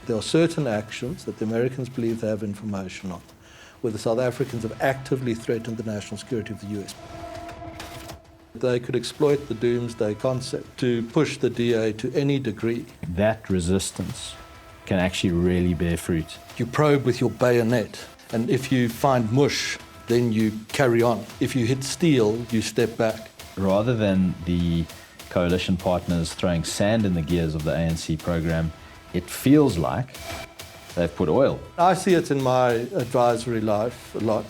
There are certain actions that the Americans believe they have information on, where the South Africans have actively threatened the national security of the US. They could exploit the doomsday concept to push the DA to any degree. That resistance can actually really bear fruit. You probe with your bayonet, and if you find mush, then you carry on. If you hit steel, you step back. Rather than the coalition partners throwing sand in the gears of the ANC program, it feels like they've put oil. I see it in my advisory life a lot,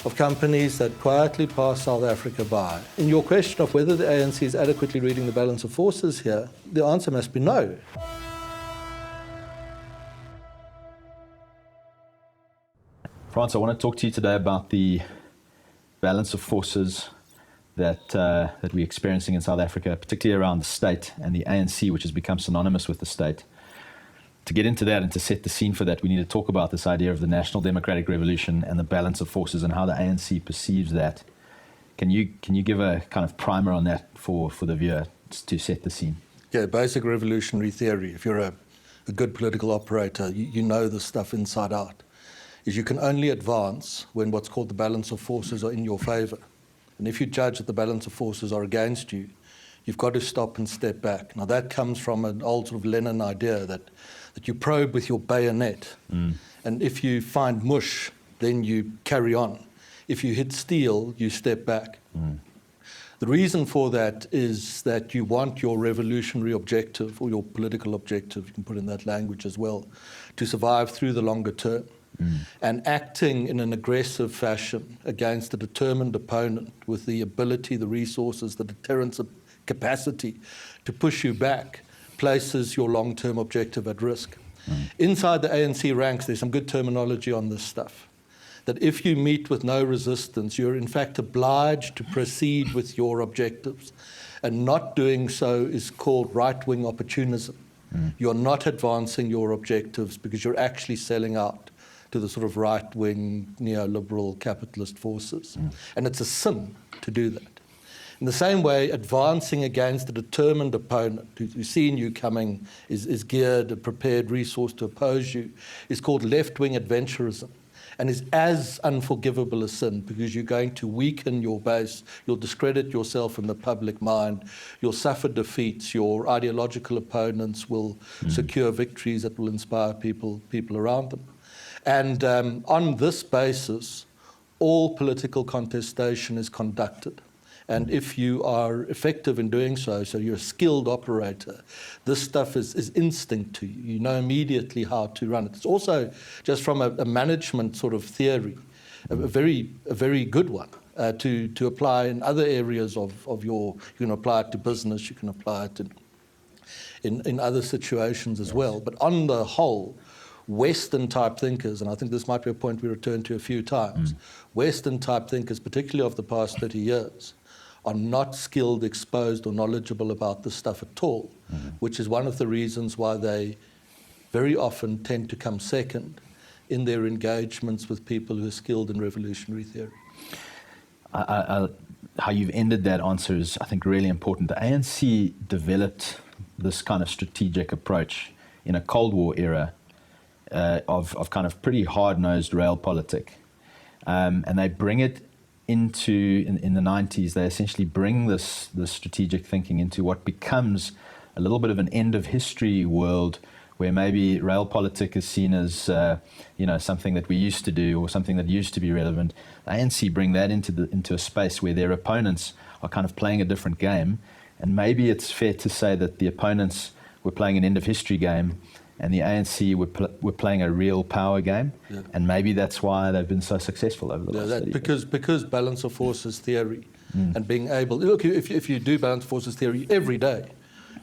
of companies that quietly pass South Africa by. In your question of whether the ANC is adequately reading the balance of forces here, the answer must be no. Frans, I want to talk to you today about the balance of forces that we're experiencing in South Africa, particularly around the state and the ANC, which has become synonymous with the state. To get into that and to set the scene for that, we need to talk about this idea of the National Democratic Revolution and the balance of forces and how the ANC perceives that. Can you give a kind of primer on that for the viewer to set the scene? Yeah, basic revolutionary theory, if you're a good political operator, you know this stuff inside out, is you can only advance when what's called the balance of forces are in your favor. And if you judge that the balance of forces are against you, you've got to stop and step back. Now that comes from an old sort of Lenin idea that you probe with your bayonet. And if you find mush, then you carry on. If you hit steel, you step back. The reason for that is that you want your revolutionary objective, or your political objective, you can put in that language as well, to survive through the longer term. And acting in an aggressive fashion against a determined opponent with the ability, the resources, the deterrence capacity to push you back places your long-term objective at risk. Inside the ANC ranks, there's some good terminology on this stuff. That if you meet with no resistance, you're in fact obliged to proceed with your objectives. And not doing so is called right-wing opportunism. You're not advancing your objectives because you're actually selling out to the sort of right-wing neoliberal capitalist forces. And it's a sin to do that. In the same way, advancing against a determined opponent who's seen you coming, is geared, a prepared resource to oppose you, is called left-wing adventurism, and is as unforgivable a sin because you're going to weaken your base, you'll discredit yourself in the public mind, you'll suffer defeats, your ideological opponents will secure victories that will inspire people around them. And on this basis, all political contestation is conducted. And if you are effective in doing so, so you're a skilled operator, this stuff is instinct to you. You know immediately how to run it. It's also, just from a management sort of theory, a very good one to apply in other areas of your, you can apply it to business, you can apply it in other situations as well. But on the whole, Western-type thinkers, and I think this might be a point we return to a few times, Western-type thinkers, particularly of the past 30 years, are not skilled, exposed, or knowledgeable about this stuff at all, which is one of the reasons why they very often tend to come second in their engagements with people who are skilled in revolutionary theory. How you've ended that answer is, I think, really important. The ANC developed this kind of strategic approach in a Cold War era of kind of pretty hard-nosed realpolitik. And they bring it into, in the 90s, they essentially bring this strategic thinking into what becomes a little bit of an end of history world where maybe realpolitik is seen as something that we used to do or something that used to be relevant. The ANC bring that into a space where their opponents are kind of playing a different game, and maybe it's fair to say that the opponents were playing an end of history game and the ANC were playing a real power game, and maybe that's why they've been so successful over the last 30 years. Because balance of forces theory and being able, look, if you do balance of forces theory every day,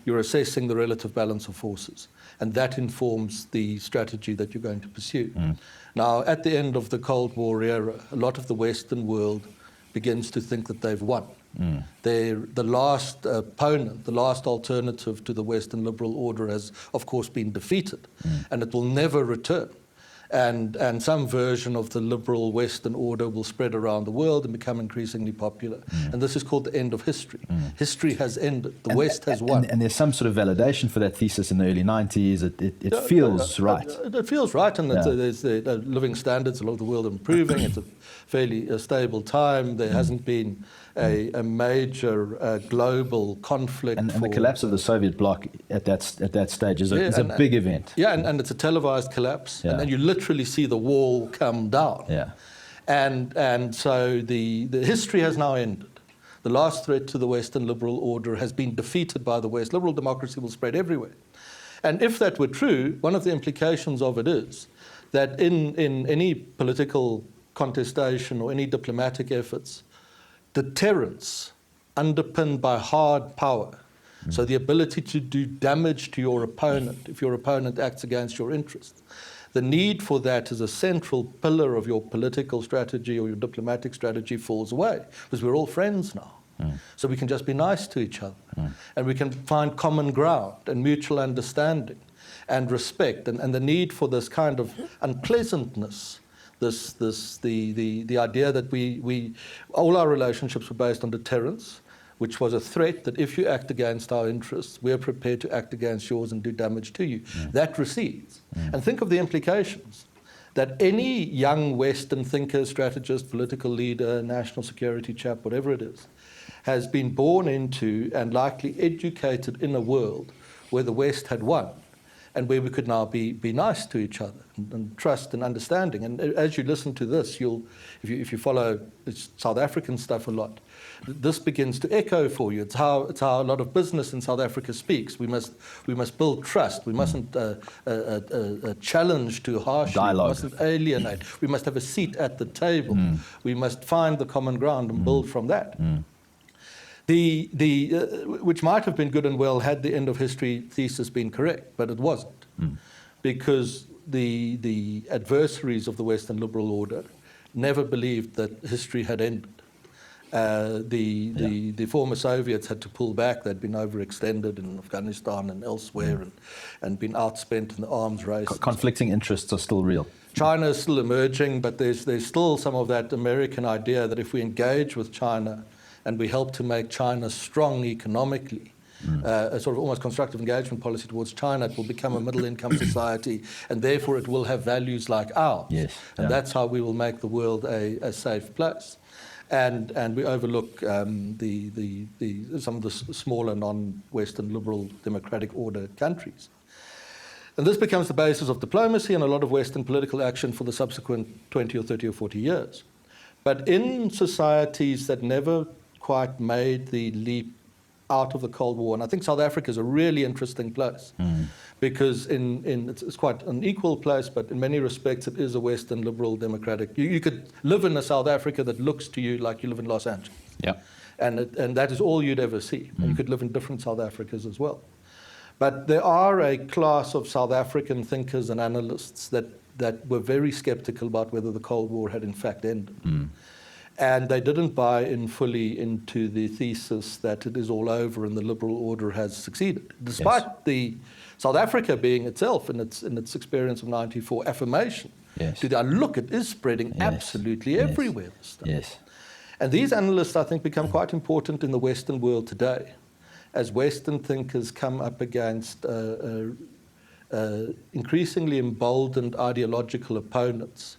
you're assessing the relative balance of forces, and that informs the strategy that you're going to pursue. Now, at the end of the Cold War era, a lot of the Western world begins to think that they've won. The last opponent, the last alternative to the Western liberal order has, of course, been defeated, and it will never return. and some version of the liberal Western order will spread around the world and become increasingly popular. And this is called the end of history. History has ended. The West has won. And there's some sort of validation for that thesis in the early 90s. It feels right. It feels right, and Yeah. there's the living standards all over the world improving. It's a fairly stable time. There hasn't been a major global conflict. And the collapse of the Soviet bloc at that stage is a big event. Yeah, and it's a televised collapse, Yeah. and then you literally see the wall come down. Yeah. And so the history has now ended. The last threat to the Western liberal order has been defeated by the West. Liberal democracy will spread everywhere. And if that were true, one of the implications of it is that in any political contestation or any diplomatic efforts, deterrence underpinned by hard power, so the ability to do damage to your opponent if your opponent acts against your interests, the need for that as a central pillar of your political strategy or your diplomatic strategy falls away, because we're all friends now. So we can just be nice to each other, and we can find common ground and mutual understanding and respect, and the need for this kind of unpleasantness, the idea that we all our relationships were based on deterrence, which was a threat that if you act against our interests, we're prepared to act against yours and do damage to you. That recedes. And think of the implications that any young Western thinker, strategist, political leader, national security chap, whatever it is, has been born into and likely educated in a world where the West had won, and where we could now be nice to each other and trust and understanding. And as you listen to this, if you follow South African stuff a lot, this begins to echo for you. It's how a lot of business in South Africa speaks. We must build trust. We mustn't challenge too harshly. Dialogue. We mustn't alienate. We must have a seat at the table. We must find the common ground and build from that. Which might have been good and well had the end of history thesis been correct, but it wasn't, because the adversaries of the Western liberal order never believed that history had ended. The former Soviets had to pull back. They'd been overextended in Afghanistan and elsewhere, and been outspent in the arms race. Conflicting interests are still real. China is still emerging, but there's still some of that American idea that if we engage with China and we help to make China strong economically, a sort of almost constructive engagement policy towards China, it will become a middle-income society, and therefore it will have values like ours. Yes, and that's how we will make the world a safe place. And we overlook some of the smaller non-Western liberal democratic order countries. And this becomes the basis of diplomacy and a lot of Western political action for the subsequent 20 or 30 or 40 years. But in societies that never quite made the leap out of the Cold War, and I think South Africa is a really interesting place, because it's quite an equal place, but in many respects it is a Western liberal democratic. You could live in a South Africa that looks to you like you live in Los Angeles. Yeah. And that is all you'd ever see. And you could live in different South Africas as well. But there are a class of South African thinkers and analysts that were very skeptical about whether the Cold War had in fact ended. And they didn't buy in fully into the thesis that it is all over and the liberal order has succeeded, despite the South Africa being itself, in its experience of 94, affirmation. Look, it is spreading absolutely everywhere. This stuff. And these analysts, I think, become quite important in the Western world today, as Western thinkers come up against increasingly emboldened ideological opponents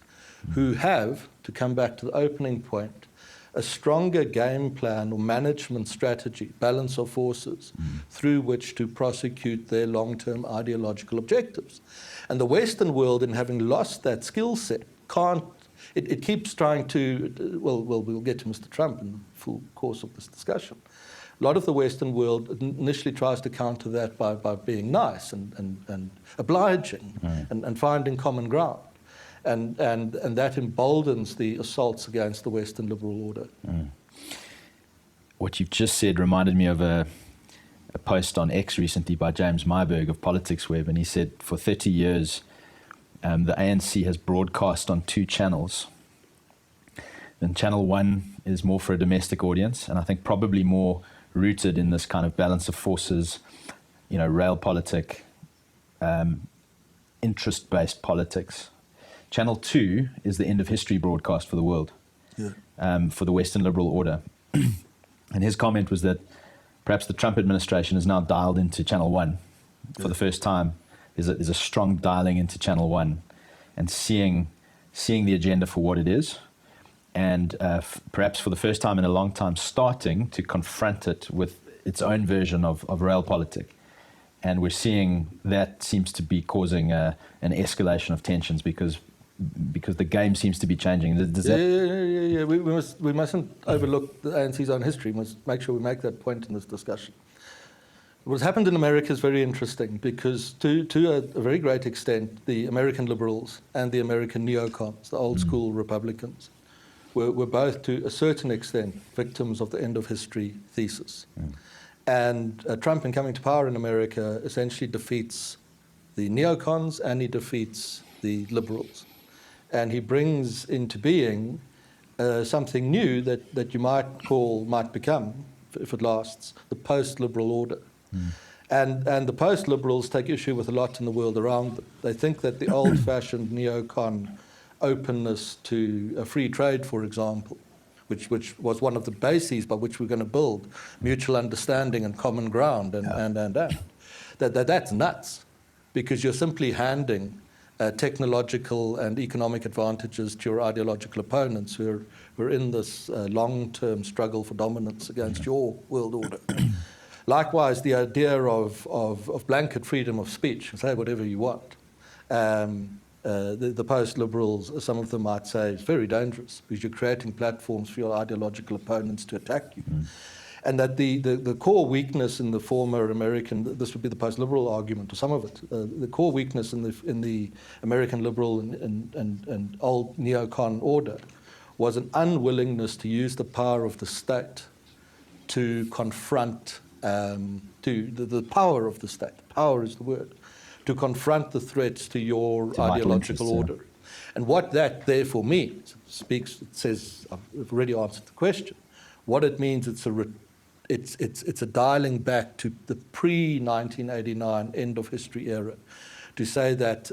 who have, to come back to the opening point, a stronger game plan or management strategy, balance of forces, through which to prosecute their long-term ideological objectives. And the Western world, in having lost that skill set, it keeps trying to, we'll get to Mr. Trump in the full course of this discussion. A lot of the Western world initially tries to counter that by being nice and obliging and finding common ground. And that emboldens the assaults against the Western liberal order. What you've just said reminded me of a post on X recently by James Myberg of Politics Web, and he said for 30 years the ANC has broadcast on 2 channels. And channel 1 is more for a domestic audience, and I think probably more rooted in this kind of balance of forces, realpolitik, interest-based politics. Channel 2 is the end of history broadcast for the world, for the Western liberal order. And his comment was that perhaps the Trump administration is now dialed into Channel 1 for the first time. There's a strong dialing into Channel 1 and seeing the agenda for what it is, and perhaps for the first time in a long time starting to confront it with its own version of realpolitik. And we're seeing that seems to be causing an escalation of tensions because the game seems to be changing. Yeah. We mustn't overlook the ANC's own history. We must make sure we make that point in this discussion. What's happened in America is very interesting because to a very great extent, the American liberals and the American neocons, the old school Republicans, were both to a certain extent victims of the end of history thesis. And Trump, in coming to power in America, essentially defeats the neocons and he defeats the liberals. And he brings into being something new that you might become, if it lasts, the post-liberal order. And the post-liberals take issue with a lot in the world around them. They think that the old-fashioned neocon openness to free trade, for example, which was one of the bases by which we're going to build mutual understanding and common ground, that's nuts, because you're simply handing technological and economic advantages to your ideological opponents who are in this long-term struggle for dominance against your world order. Likewise, the idea of blanket freedom of speech, say whatever you want, the post-liberals, some of them might say, is very dangerous because you're creating platforms for your ideological opponents to attack you. And that the core weakness in the former American, this would be the post-liberal argument, or some of it, the core weakness in the American liberal and old neocon order was an unwillingness to use the power of the state to confront the power of the state. Power is the word. To confront the threats to your ideological order. And what that therefore means, it says, I've already answered the question. What it means, it's a dialing back to the pre-1989 end of history era, to say that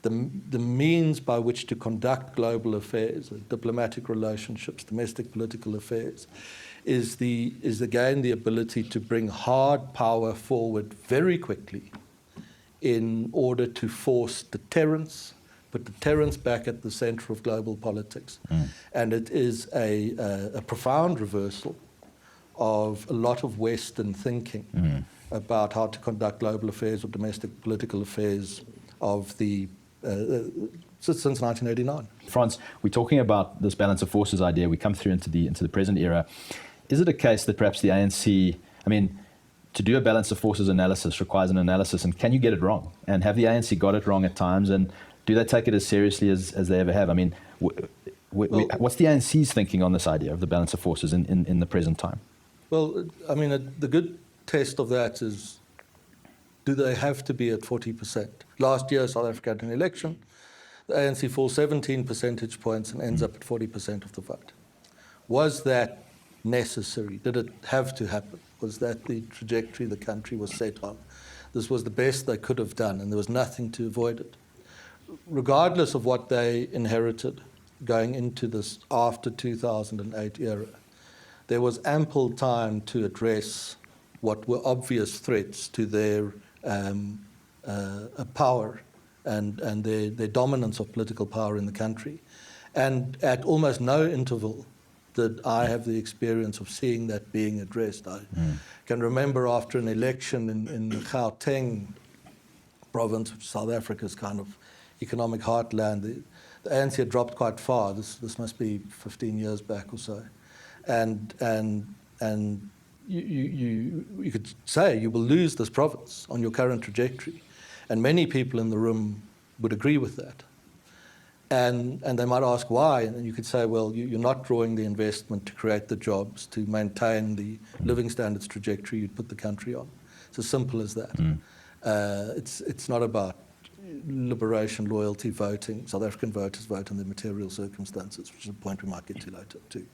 the means by which to conduct global affairs, diplomatic relationships, domestic political affairs, is again the ability to bring hard power forward very quickly in order to force deterrence, put deterrence back at the center of global politics. And it is a profound reversal of a lot of Western thinking about how to conduct global affairs or domestic political affairs of the since 1989. Frans, we're talking about this balance of forces idea. We come through into the present era. Is it a case that perhaps the ANC, to do a balance of forces analysis requires an analysis, and can you get it wrong? And have the ANC got it wrong at times, and do they take it as seriously as they ever have? What's the ANC's thinking on this idea of the balance of forces in the present time? Well, the good test of that is, do they have to be at 40%? Last year, South Africa had an election. The ANC falls 17 percentage points and ends up at 40% of the vote. Was that necessary? Did it have to happen? Was that the trajectory the country was set on? This was the best they could have done, and there was nothing to avoid it. Regardless of what they inherited going into this after 2008 era, there was ample time to address what were obvious threats to their power and their dominance of political power in the country. And at almost no interval did I have the experience of seeing that being addressed. I can remember after an election in the Gauteng province, which is South Africa's kind of economic heartland, the ANC had dropped quite far. This must be 15 years back or so. And you could say you will lose this province on your current trajectory. And many people in the room would agree with that. And they might ask why, and you could say, well, you're not drawing the investment to create the jobs, to maintain the living standards trajectory you'd put the country on. It's as simple as that. It's not about liberation, loyalty, voting. South African voters vote on their material circumstances, which is a point we might get to later too.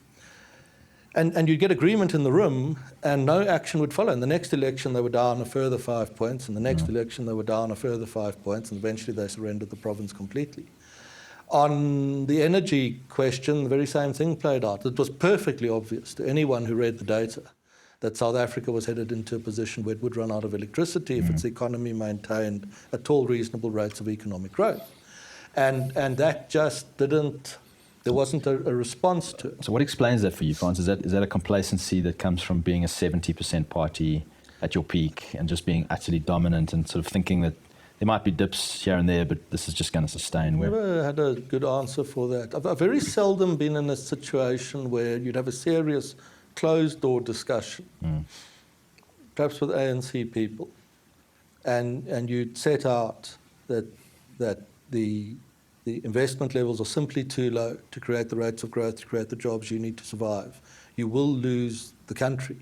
And you'd get agreement in the room, and no action would follow. In the next election, they were down a further 5 points. In the next election, they were down a further 5 points, and eventually they surrendered the province completely. On the energy question, the very same thing played out. It was perfectly obvious to anyone who read the data that South Africa was headed into a position where it would run out of electricity if its economy maintained at all reasonable rates of economic growth. And that just didn't, there wasn't a response to it. So what explains that for you, Frans? Is that a complacency that comes from being a 70% party at your peak and just being utterly dominant and sort of thinking that there might be dips here and there, but this is just going to sustain? I've never had a good answer for that. I've very seldom been in a situation where you'd have a serious closed-door discussion, perhaps with ANC people, and you'd set out that the investment levels are simply too low to create the rates of growth, to create the jobs you need to survive. You will lose the country.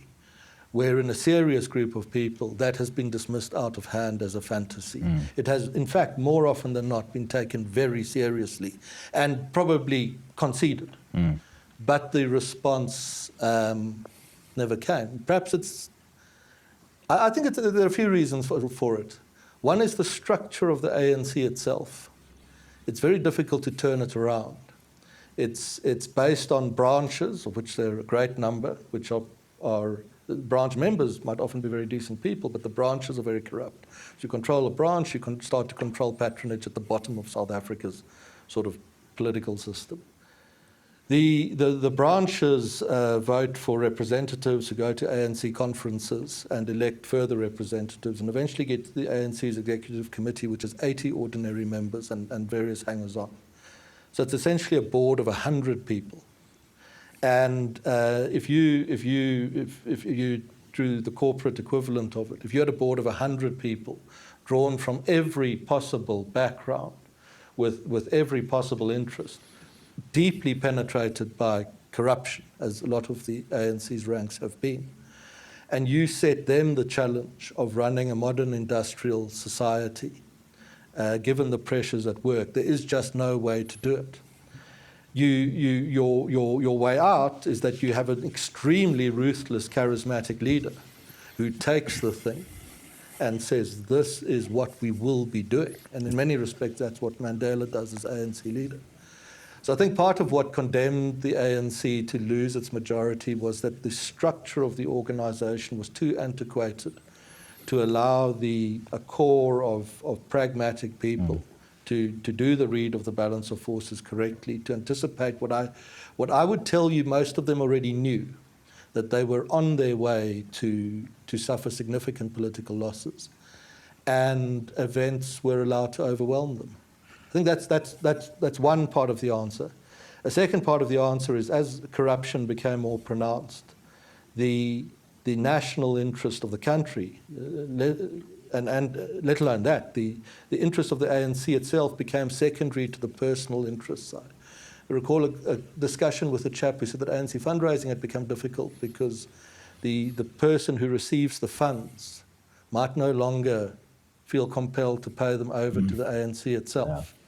Where in a serious group of people, that has been dismissed out of hand as a fantasy. It has, in fact, more often than not, been taken very seriously and probably conceded. But the response never came. Perhaps it's, I think there are a few reasons for it. One is the structure of the ANC itself. It's very difficult to turn it around. It's based on branches, of which there are a great number, which are branch members might often be very decent people, but the branches are very corrupt. If you control a branch, you can start to control patronage at the bottom of South Africa's sort of political system. The branches vote for representatives who go to ANC conferences and elect further representatives and eventually get to the ANC's executive committee, which is 80 ordinary members and various hangers-on. So it's essentially a board of 100 people. And if you drew the corporate equivalent of it, if you had a board of 100 people drawn from every possible background, with every possible interest, deeply penetrated by corruption, as a lot of the ANC's ranks have been, and you set them the challenge of running a modern industrial society, given the pressures at work, there is just no way to do it. Your way out is that you have an extremely ruthless, charismatic leader who takes the thing and says, this is what we will be doing. And in many respects, that's what Mandela does as ANC leader. So I think part of what condemned the ANC to lose its majority was that the structure of the organization was too antiquated to allow a core of pragmatic people to do the read of the balance of forces correctly, to anticipate what I would tell you most of them already knew, that they were on their way to suffer significant political losses, and events were allowed to overwhelm them. I think that's one part of the answer. A second part of the answer is, as corruption became more pronounced, the national interest of the country, and let alone that, the interest of the ANC itself became secondary to the personal interest side. I recall a discussion with a chap who said that ANC fundraising had become difficult because the person who receives the funds might no longer feel compelled to pay them over to the ANC itself. Yeah.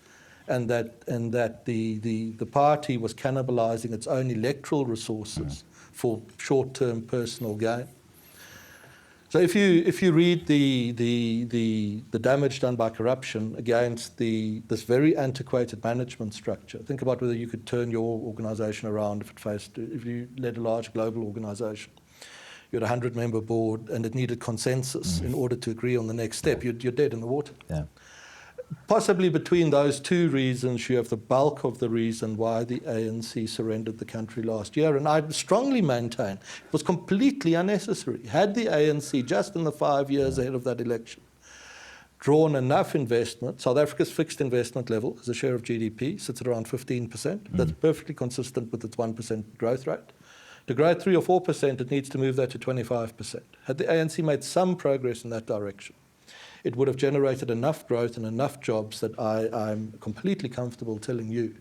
And that the party was cannibalizing its own electoral resources for short-term personal gain. So if you read the damage done by corruption against this very antiquated management structure, think about whether you could turn your organization around if you led a large global organization. You had a 100-member board and it needed consensus in order to agree on the next step. You're dead in the water. Yeah. Possibly between those two reasons, you have the bulk of the reason why the ANC surrendered the country last year. And I strongly maintain it was completely unnecessary. Had the ANC, just in the 5 years ahead of that election, drawn enough investment, South Africa's fixed investment level as a share of GDP sits at around 15%. That's perfectly consistent with its 1% growth rate. To grow at 3 or 4%, it needs to move that to 25%. Had the ANC made some progress in that direction, it would have generated enough growth and enough jobs that I'm completely comfortable telling you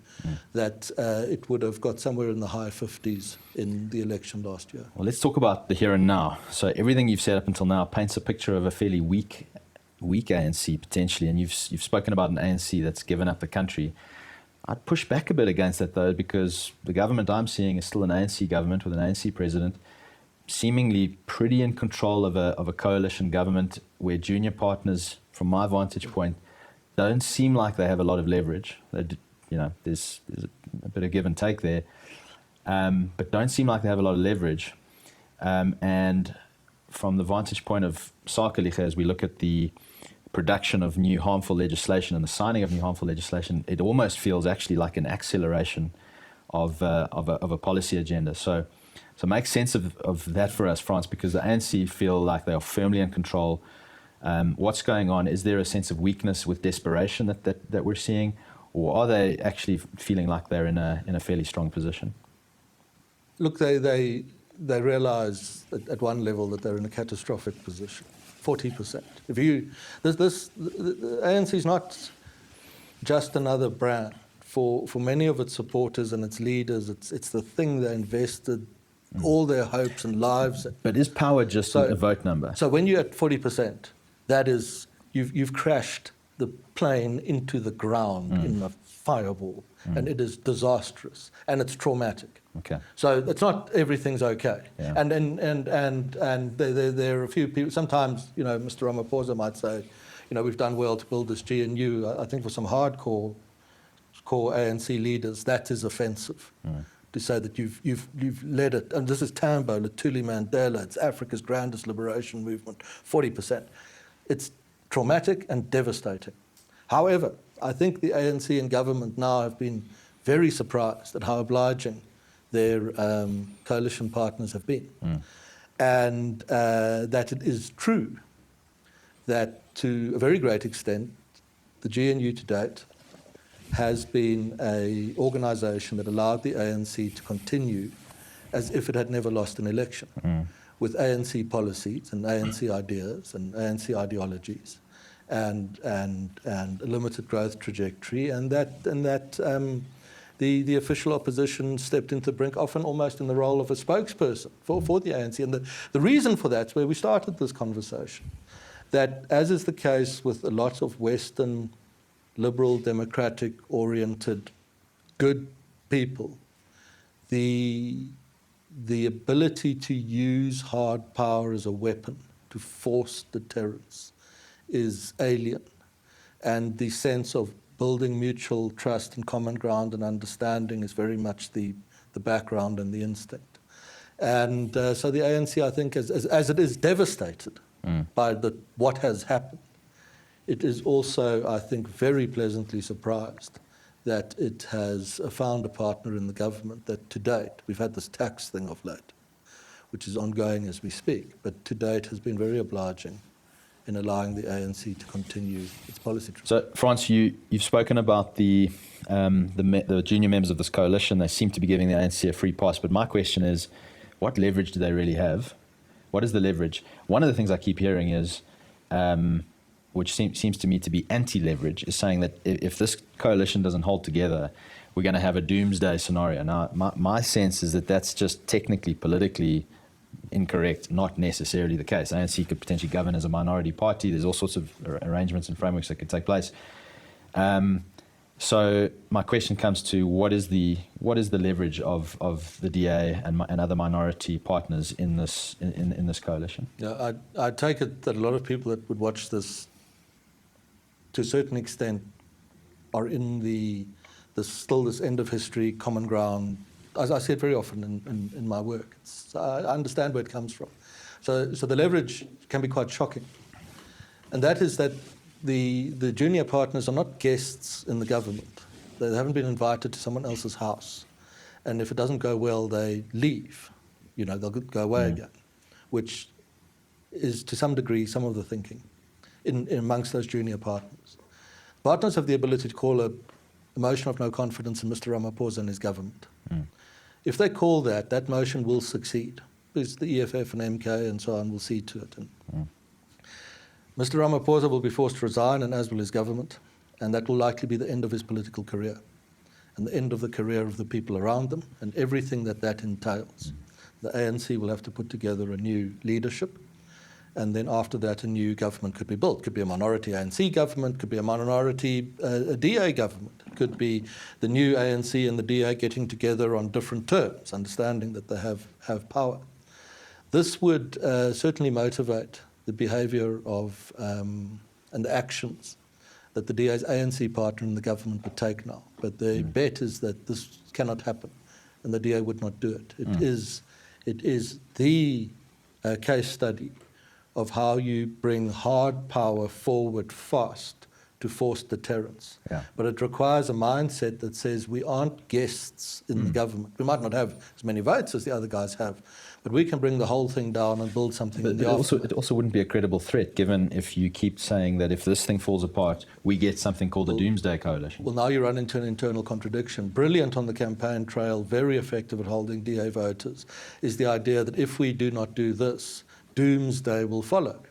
that it would have got somewhere in the high 50s in the election last year. Well, let's talk about the here and now. So everything you've said up until now paints a picture of a fairly weak ANC potentially, and you've spoken about an ANC that's given up the country. I'd push back a bit against that though, because the government I'm seeing is still an ANC government with an ANC president, seemingly pretty in control of a coalition government where junior partners, from my vantage point, don't seem like they have a lot of leverage. there's a bit of give and take there, but don't seem like they have a lot of leverage. And from the vantage point of Sakeliga, as we look at the production of new harmful legislation and the signing of new harmful legislation, it almost feels actually like an acceleration of a policy agenda. So make sense of that for us, Frans, because the ANC feel like they are firmly in control. What's going on? Is there a sense of weakness with desperation that we're seeing, or are they actually feeling like they're in a fairly strong position? Look, they realise at one level that they're in a catastrophic position. 40%. The ANC is not just another brand. For many of its supporters and its leaders, it's the thing they invested all their hopes and lives in. But is power just a vote number? So when you're at 40%, that is, you've crashed the plane into the ground in a fireball, and it is disastrous and it's traumatic. Okay. So it's not everything's okay. Yeah. And there are a few people. Sometimes Mr. Ramaphosa might say, we've done well to build this GNU. I think for some hardcore ANC leaders, that is offensive. To say that you've led it, and this is Tambo, Lutuli Mandela, it's Africa's grandest liberation movement, 40%. It's traumatic and devastating. However, I think the ANC and government now have been very surprised at how obliging their coalition partners have been. And that it is true that to a very great extent, the GNU to date has been an organisation that allowed the ANC to continue as if it had never lost an election, with ANC policies and ANC ideas and ANC ideologies, and a limited growth trajectory, and that the official opposition stepped into the brink, often almost in the role of a spokesperson for the ANC. And the reason for that is where we started this conversation, that as is the case with a lot of Western liberal, democratic-oriented, good people, the ability to use hard power as a weapon to force deterrence is alien. And the sense of building mutual trust and common ground and understanding is very much the background and the instinct. And so the ANC, I think, as it is devastated by what has happened, it is also, I think, very pleasantly surprised that it has found a partner in the government that to date, we've had this tax thing of late, which is ongoing as we speak, but to date has been very obliging in allowing the ANC to continue its policy. So, Frans, you've spoken about the junior members of this coalition. They seem to be giving the ANC a free pass, but my question is, what leverage do they really have? What is the leverage? One of the things I keep hearing is, which seems to me to be anti-leverage, is saying that if this coalition doesn't hold together, we're going to have a doomsday scenario. Now, my sense is that that's just technically, politically incorrect, not necessarily the case. ANC could potentially govern as a minority party. There's all sorts of arrangements and frameworks that could take place. So my question comes to what is the leverage of the DA and other minority partners in this coalition? Yeah, I take it that a lot of people that would watch this, to a certain extent, are in this end of history, common ground. As I said very often in my work, I understand where it comes from. So the leverage can be quite shocking. And that is that the junior partners are not guests in the government. They haven't been invited to someone else's house. And if it doesn't go well, they leave. They'll go away again, which is to some degree some of the thinking in amongst those junior partners. Partners have the ability to call a motion of no confidence in Mr. Ramaphosa and his government. If they call that motion will succeed, because the EFF and MK and so on will see to it. And Mr. Ramaphosa will be forced to resign, and as will his government, and that will likely be the end of his political career and the end of the career of the people around them and everything that entails. The ANC will have to put together a new leadership, and then after that a new government could be built. Could be a minority ANC government, could be a minority DA government. It could be the new ANC and the DA getting together on different terms, understanding that they have power. This would certainly motivate the behaviour of and the actions that the DA's ANC partner in the government would take now. But the bet is that this cannot happen, and the DA would not do it. It is the case study of how you bring hard power forward fast to force deterrence. Yeah. But it requires a mindset that says we aren't guests in the government. We might not have as many votes as the other guys have, but we can bring the whole thing down and build something in the it also wouldn't be a credible threat, given if you keep saying that if this thing falls apart, we get something called a doomsday coalition. Well, now you run into an internal contradiction. Brilliant on the campaign trail, very effective at holding DA voters, is the idea that if we do not do this, doomsday will follow.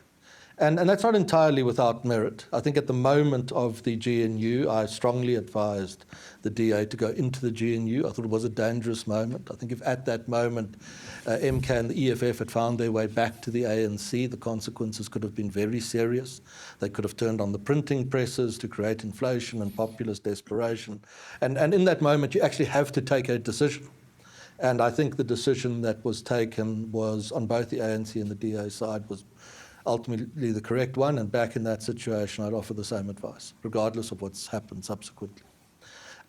And that's not entirely without merit. I think at the moment of the GNU, I strongly advised the DA to go into the GNU. I thought it was a dangerous moment. I think if at that moment MK and the EFF had found their way back to the ANC, the consequences could have been very serious. They could have turned on the printing presses to create inflation and populist desperation. And in that moment, you actually have to take a decision. And I think the decision that was taken was, on both the ANC and the DA side, was ultimately the correct one, and back in that situation I'd offer the same advice, regardless of what's happened subsequently.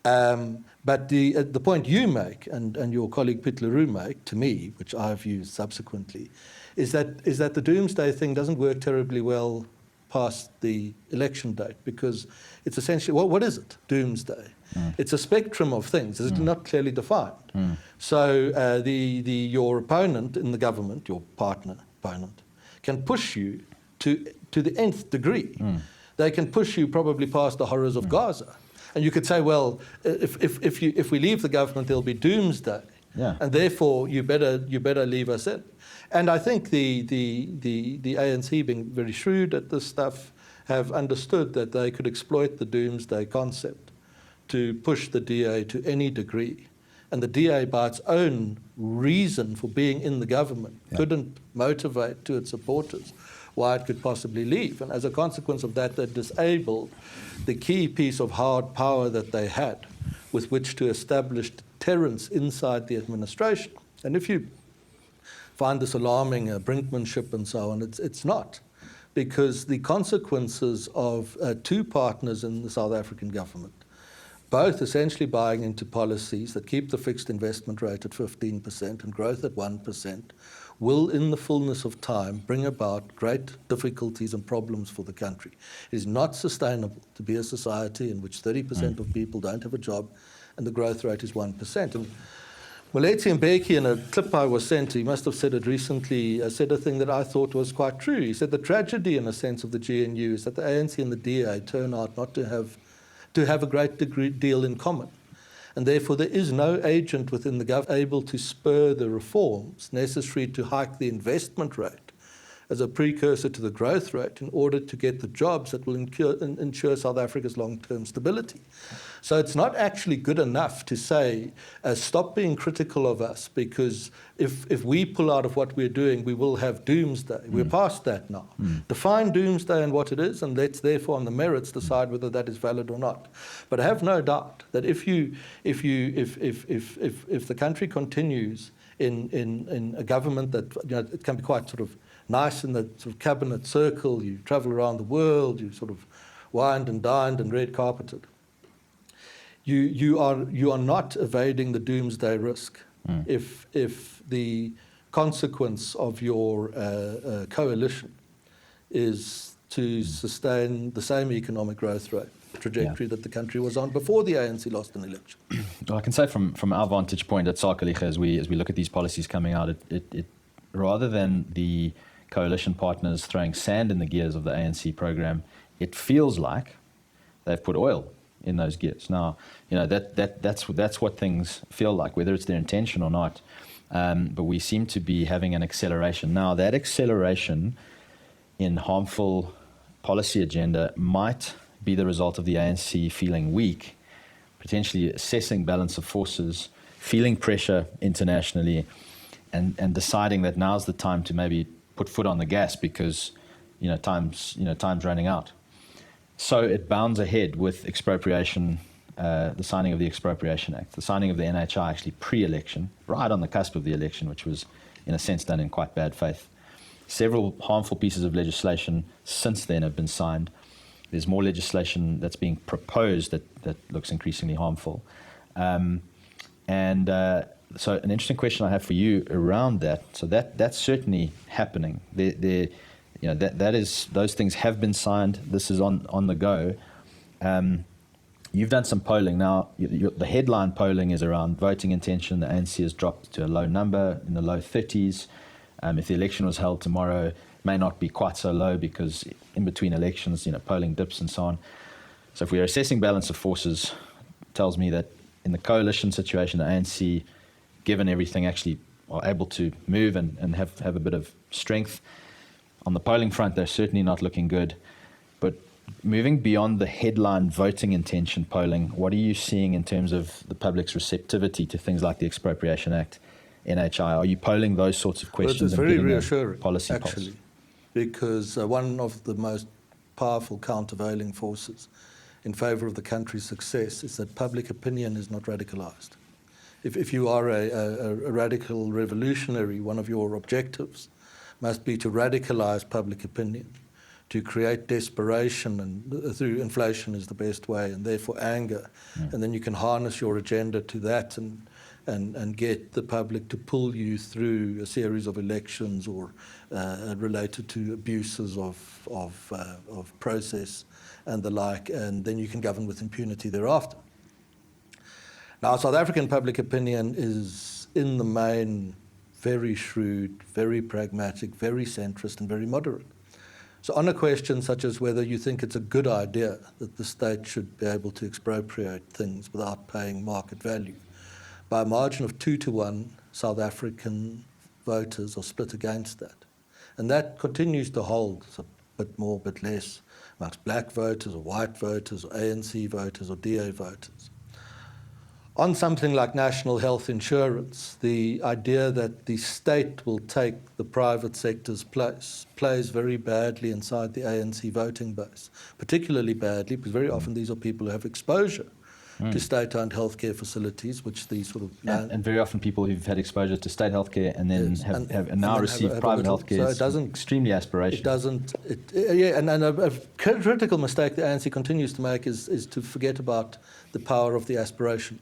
But the point you make, and your colleague Piet Leroux make, to me, which I've used subsequently, is that the doomsday thing doesn't work terribly well past the election date, because it's essentially, well, what is it, doomsday? It's a spectrum of things. It's not clearly defined. So your opponent in the government, your partner opponent, can push you to the nth degree. They can push you probably past the horrors of Gaza. And you could say, well, if we leave the government, there'll be doomsday. Yeah. And therefore, you better leave us in. And I think the ANC, being very shrewd at this stuff, have understood that they could exploit the doomsday concept to push the DA to any degree. And the DA, by its own reason for being in the government, couldn't motivate to its supporters why it could possibly leave. And as a consequence of that, they disabled the key piece of hard power that they had with which to establish deterrence inside the administration. And if you find this alarming, brinkmanship and so on, it's not. Because the consequences of two partners in the South African government, both essentially buying into policies that keep the fixed investment rate at 15% and growth at 1%, will, in the fullness of time, bring about great difficulties and problems for the country. It is not sustainable to be a society in which 30% of people don't have a job and the growth rate is 1%. And Molethi Mbeki, in a clip I was sent, he must have said it recently, said a thing that I thought was quite true. He said the tragedy, in a sense, of the GNU is that the ANC and the DA turn out not to have a great deal in common. And therefore there is no agent within the government able to spur the reforms necessary to hike the investment rate as a precursor to the growth rate in order to get the jobs that will ensure South Africa's long-term stability. So it's not actually good enough to say, stop being critical of us, because if we pull out of what we're doing, we will have doomsday. We're past that now. Define doomsday and what it is, and let's therefore on the merits decide whether that is valid or not. But I have no doubt that if the country continues in a government that, it can be quite sort of nice in the sort of cabinet circle, you travel around the world, you sort of wined and dined and red carpeted. You are not evading the doomsday risk if the consequence of your coalition is to sustain the same economic growth rate trajectory that the country was on before the ANC lost an election. Well, I can say from our vantage point at Sakeliga, as we look at these policies coming out, it rather than the coalition partners throwing sand in the gears of the ANC program, it feels like they've put oil in those gears. Now, that's what things feel like, whether it's their intention or not. But we seem to be having an acceleration. Now, that acceleration in harmful policy agenda might be the result of the ANC feeling weak, potentially assessing balance of forces, feeling pressure internationally, and deciding that now's the time to maybe put foot on the gas because time's running out. So it bounds ahead with expropriation, the signing of the Expropriation Act, the signing of the NHI actually pre-election, right on the cusp of the election, which was in a sense done in quite bad faith. Several harmful pieces of legislation since then have been signed. There's more legislation that's being proposed that looks increasingly harmful. So an interesting question I have for you around that. So that's certainly happening. Those things have been signed. This is on the go. You've done some polling now. The headline polling is around voting intention. The ANC has dropped to a low number in the low 30s. If the election was held tomorrow, it may not be quite so low because in between elections, polling dips and so on. So if we're assessing balance of forces, it tells me that in the coalition situation, the ANC, given everything, actually are able to move and have a bit of strength. On the polling front, they're certainly not looking good. But moving beyond the headline voting intention polling, what are you seeing in terms of the public's receptivity to things like the Expropriation Act, NHI? Are you polling those sorts of questions? Well, it's very reassuring, policy actually, pulse? because one of the most powerful countervailing forces in favour of the country's success is that public opinion is not radicalised. If you are a radical revolutionary, one of your objectives must be to radicalise public opinion, to create desperation, and through inflation is the best way, and therefore anger. And then you can harness your agenda to that and get the public to pull you through a series of elections or related to abuses of process and the like, and then you can govern with impunity thereafter. Now, South African public opinion is, in the main, very shrewd, very pragmatic, very centrist, and very moderate. So on a question such as whether you think it's a good idea that the state should be able to expropriate things without paying market value, by a margin of 2-1, South African voters are split against that. And that continues to hold, a bit more, bit less, amongst black voters or white voters or ANC voters or DA voters. On something like national health insurance, the idea that the state will take the private sector's place plays very badly inside the ANC voting base, particularly badly because very often these are people who have exposure to state-owned healthcare facilities, which these sort of... And very often people who've had exposure to state healthcare and then have now received private healthcare. So it doesn't... Extremely aspirational. It doesn't... and a critical mistake the ANC continues to make is to forget about the power of the aspiration.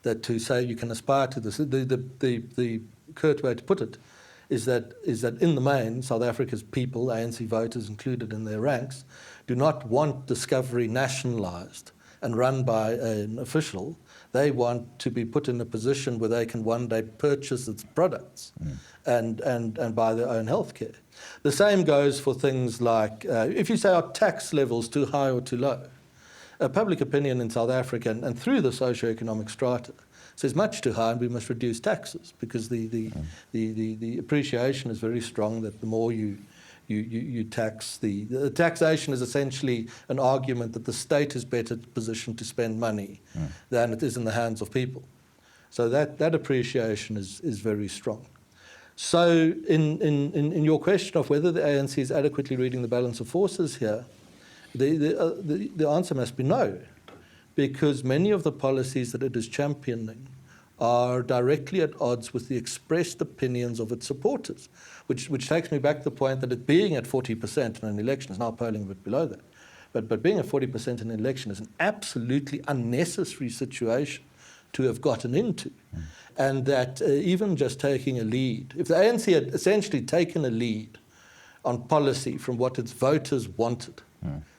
That to say you can aspire to this, the curt way to put it is that in the main, South Africa's people, ANC voters included in their ranks, do not want discovery nationalised and run by an official. They want to be put in a position where they can one day purchase its products and buy their own healthcare. The same goes for things like, if you say are tax levels too high or too low, public opinion in South Africa and through the socio-economic strata says much too high and we must reduce taxes because the appreciation is very strong that the more you tax, the taxation is essentially an argument that the state is better positioned to spend money than it is in the hands of people. So that appreciation is very strong. So in your question of whether the ANC is adequately reading the balance of forces here, the answer must be no, because many of the policies that it is championing are directly at odds with the expressed opinions of its supporters, which takes me back to the point that it being at 40% in an election is now polling a bit below that. But being at 40% in an election is an absolutely unnecessary situation to have gotten into. And that even just taking a lead, if the ANC had essentially taken a lead on policy from what its voters wanted,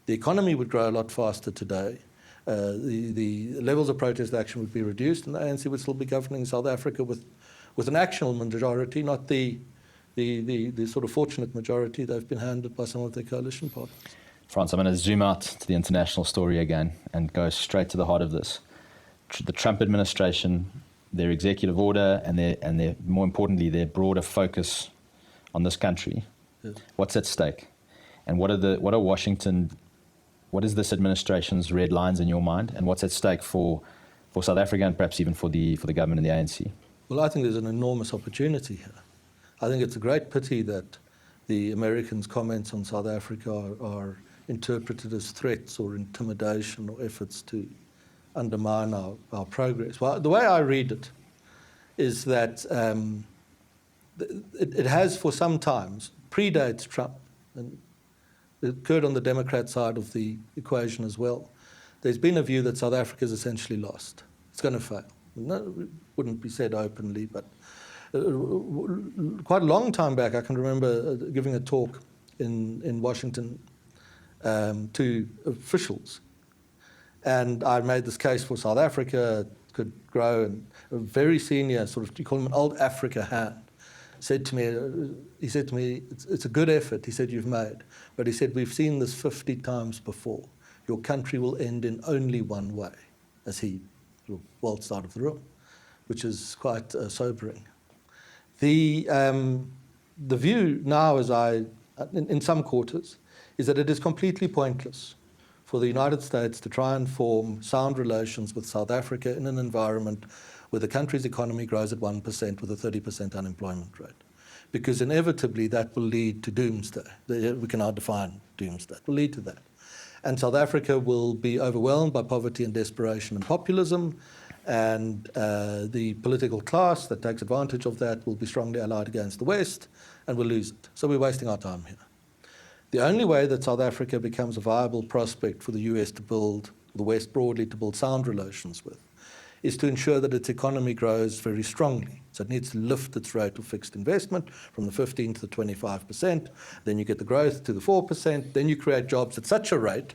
the economy would grow a lot faster today. The levels of protest action would be reduced, and the ANC would still be governing South Africa with an actual majority, not the sort of fortunate majority they've been handed by some of their coalition partners. Frans, I'm going to zoom out to the international story again and go straight to the heart of this. The Trump administration, their executive order, and their more importantly, their broader focus on this country. Yes. What's at stake? And what is this administration's red lines in your mind, and what's at stake for South Africa and perhaps even for the government and the ANC? Well, I think there's an enormous opportunity here. I think it's a great pity that the Americans' comments on South Africa are interpreted as threats or intimidation or efforts to undermine our progress. Well, the way I read it is that it has for some time predates Trump. And occurred on the Democrat side of the equation as well. There's been a view that South Africa is essentially lost. It's going to fail. No, it wouldn't be said openly, but quite a long time back, I can remember giving a talk in Washington to officials. And I made this case for South Africa could grow, and a very senior, sort of, you call him an old Africa hand, said to me, it's a good effort, he said, you've made. But he said, we've seen this 50 times before. Your country will end in only one way, as he sort of waltzed out of the room, which is quite sobering. The view now, in some quarters, is that it is completely pointless for the United States to try and form sound relations with South Africa in an environment where the country's economy grows at 1% with a 30% unemployment rate. Because inevitably that will lead to doomsday. We can now define doomsday. It will lead to that. And South Africa will be overwhelmed by poverty and desperation and populism, and the political class that takes advantage of that will be strongly allied against the West, and we'll lose it. So we're wasting our time here. The only way that South Africa becomes a viable prospect for the US to build, the West broadly to build sound relations with, is to ensure that its economy grows very strongly. So it needs to lift its rate of fixed investment from the 15 to the 25%. Then you get the growth to the 4%. Then you create jobs at such a rate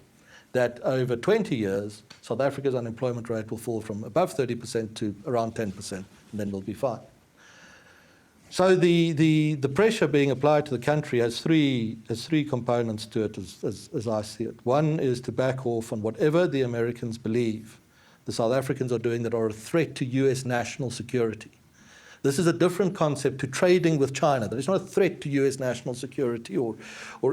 that over 20 years, South Africa's unemployment rate will fall from above 30% to around 10%, and then we'll be fine. So the pressure being applied to the country has three components to it, as I see it. One is to back off on whatever the Americans believe the South Africans are doing that are a threat to US national security. This is a different concept to trading with China. That is not a threat to US national security or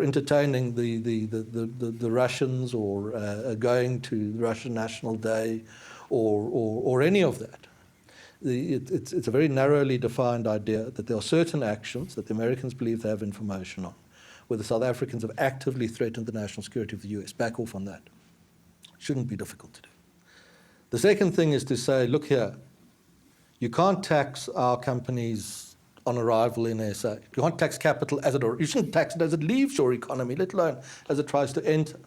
entertaining the Russians or going to the Russian National Day or any of that. It's a very narrowly defined idea that there are certain actions that the Americans believe they have information on, where the South Africans have actively threatened the national security of the US. Back off on that. Shouldn't be difficult to do. The second thing is to say, look here, you can't tax our companies on arrival in SA. You can't tax capital as you shouldn't tax it as it leaves your economy, let alone as it tries to enter.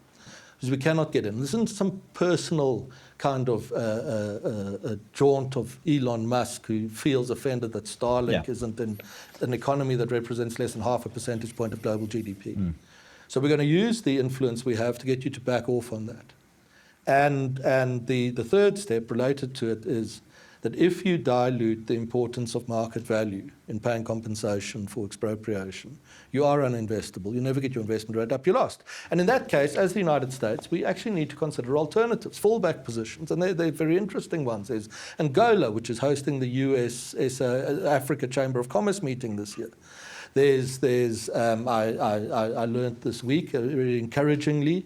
Because we cannot get in. This isn't some personal kind of a jaunt of Elon Musk who feels offended that Starlink isn't in an economy that represents less than half a percentage point of global GDP. So we're going to use the influence we have to get you to back off on that. And the third step related to it is that if you dilute the importance of market value in paying compensation for expropriation, you are uninvestable. You never get your investment rate up, you're lost. And in that case, as the United States, we actually need to consider alternatives, fallback positions, and they're very interesting ones. There's Angola, which is hosting the US Africa Chamber of Commerce meeting this year. I learned this week, very encouragingly,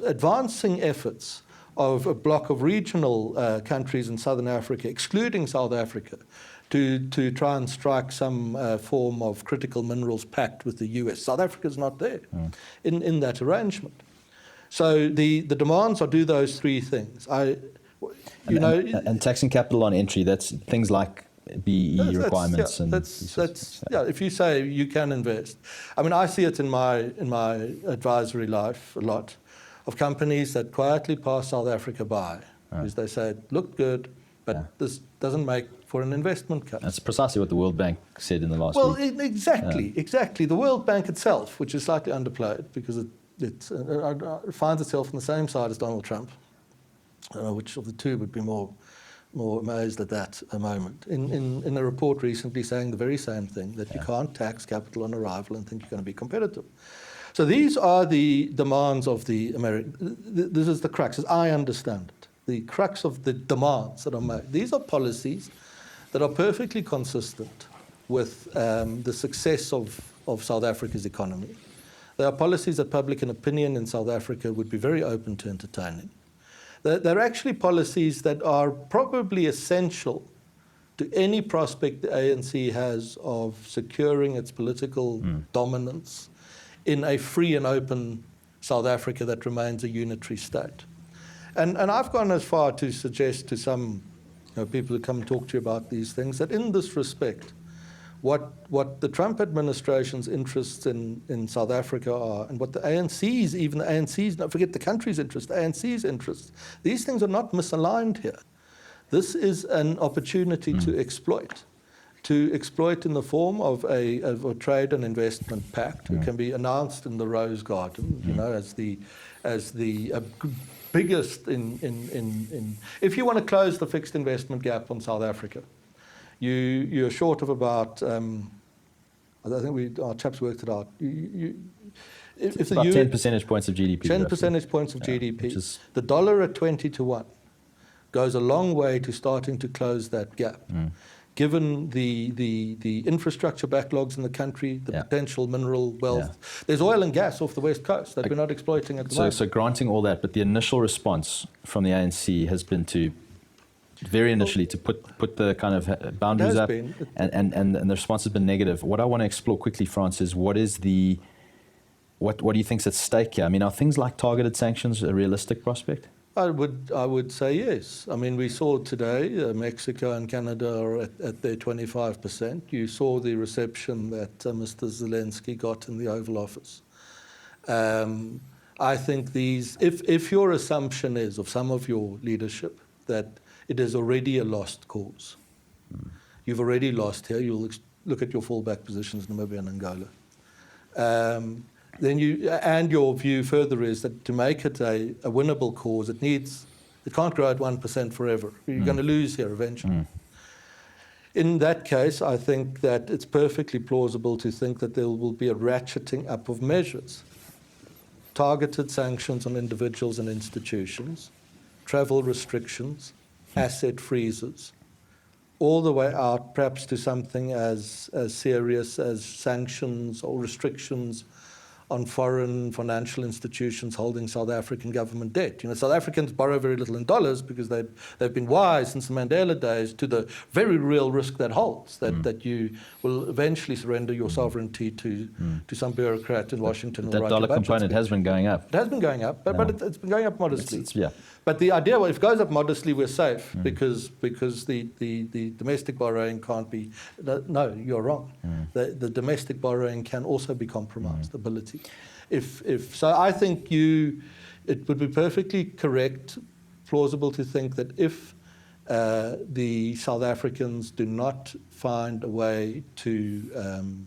advancing efforts of a block of regional countries in Southern Africa, excluding South Africa, to try and strike some form of critical minerals pact with the US. South Africa's not there in that arrangement. So the demands are do those three things. And taxing capital on entry, that's things like BE requirements. If you say you can invest. I mean, I see it in my advisory life a lot, of companies that quietly pass South Africa by, because they say it looked good, but this doesn't make for an investment case. That's precisely what the World Bank said in the last week. Well, exactly. The World Bank itself, which is slightly underplayed because it finds itself on the same side as Donald Trump, which of the two would be more amazed at that a moment, in a report recently saying the very same thing, that you can't tax capital on arrival and think you're going to be competitive. So these are the demands of the American. This is the crux, as I understand it. The crux of the demands that are made. These are policies that are perfectly consistent with the success of South Africa's economy. They are policies that public opinion in South Africa would be very open to entertaining. They're actually policies that are probably essential to any prospect the ANC has of securing its political dominance in a free and open South Africa that remains a unitary state. And I've gone as far to suggest to some people who come and talk to you about these things that in this respect, What the Trump administration's interests in South Africa are, and what the ANC's, even the ANC's, don't forget the country's interests, the ANC's interests, these things are not misaligned here. This is an opportunity to exploit in the form of a trade and investment pact. It can be announced in the Rose Garden, you know, as the biggest in. If you want to close the fixed investment gap on South Africa, you're short of about. I think our chaps worked it out. It's about 10 percentage points of GDP. 10 percentage points of GDP. The dollar at 20-1 goes a long way to starting to close that gap. Given the infrastructure backlogs in the country, the potential mineral wealth. There's oil and gas off the west coast that we're not exploiting at the moment. So granting all that, but the initial response from the ANC has been to very initially to put the kind of boundaries up, and the response has been negative. What I want to explore quickly, Frans, is what do you think's at stake here? I mean, are things like targeted sanctions a realistic prospect? I would say yes. I mean, we saw today Mexico and Canada are at their 25%. You saw the reception that Mr. Zelensky got in the Oval Office. I think if your assumption is of some of your leadership that it is already a lost cause, you've already lost here. You'll look at your fallback positions, Namibia and Angola. Then your view further is that to make it a winnable cause, it can't grow at 1% forever. You're going to lose here eventually. In that case, I think that it's perfectly plausible to think that there will be a ratcheting up of measures. Targeted sanctions on individuals and institutions, travel restrictions, asset freezes, all the way out perhaps to something as serious as sanctions or restrictions on foreign financial institutions holding South African government debt. You know, South Africans borrow very little in dollars because they've been wise since the Mandela days to the very real risk that holds, that you will eventually surrender your sovereignty to some bureaucrat in Washington. That dollar component has been going up. It has been going up, but it's been going up modestly. Yeah. But the idea, well, if it goes up modestly, we're safe because the domestic borrowing can't be. No, you're wrong. The domestic borrowing can also be compromised. Ability. If so, I think it would be perfectly correct, plausible to think that if the South Africans do not find a way to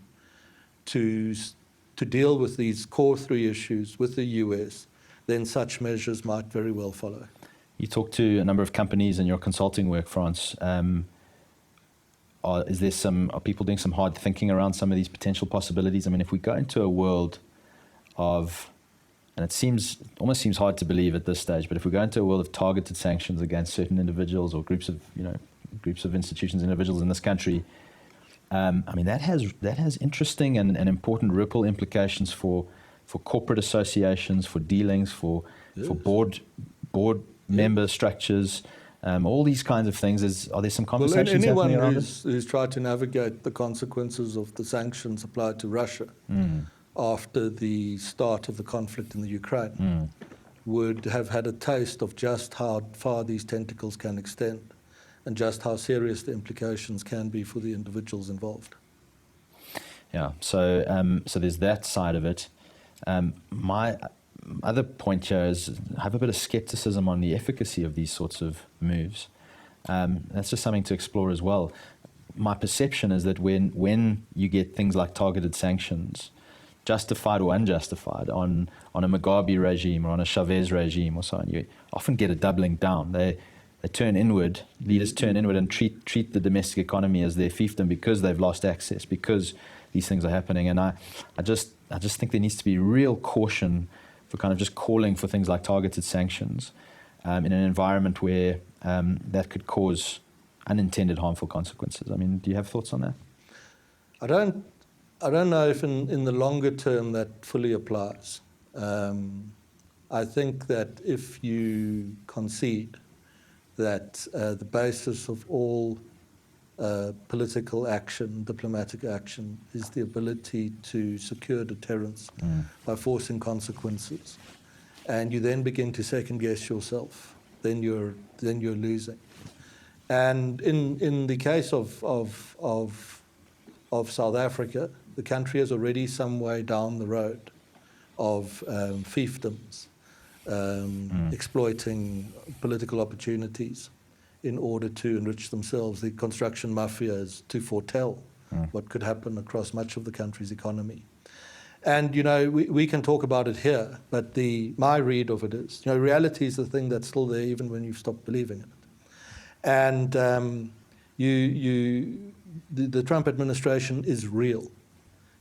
deal with these core three issues with the US, then such measures might very well follow. You talk to a number of companies in your consulting work, Frans. Are people doing some hard thinking around some of these potential possibilities? I mean, if we go into a world of, and it almost seems hard to believe at this stage, but if we go into a world of targeted sanctions against certain individuals or groups of institutions, individuals in this country, I mean, that has interesting and important ripple implications for corporate associations, for dealings, for board member structures, all these kinds of things. Are there some conversations happening around this? Anyone who's tried to navigate the consequences of the sanctions applied to Russia after the start of the conflict in the Ukraine would have had a taste of just how far these tentacles can extend and just how serious the implications can be for the individuals involved. Yeah, so there's that side of it. My other point here is I have a bit of skepticism on the efficacy of these sorts of moves. That's just something to explore as well. My perception is that when you get things like targeted sanctions, justified or unjustified, on a Mugabe regime or on a Chavez regime or so on, you often get a doubling down. They turn inward, leaders turn inward and treat the domestic economy as their fiefdom because they've lost access, because these things are happening. And I just think there needs to be real caution for kind of just calling for things like targeted sanctions in an environment where that could cause unintended harmful consequences. I mean, do you have thoughts on that? I don't know if in the longer term that fully applies. I think that if you concede that the basis of all political action, diplomatic action, is the ability to secure deterrence by forcing consequences, and you then begin to second guess yourself, then you're losing. And in the case of of South Africa, the country is already some way down the road of fiefdoms, exploiting political opportunities in order to enrich themselves. The construction mafia is to foretell what could happen across much of the country's economy. And, we can talk about it here, but my read of it is, reality is the thing that's still there even when you've stopped believing in it. And the Trump administration is real.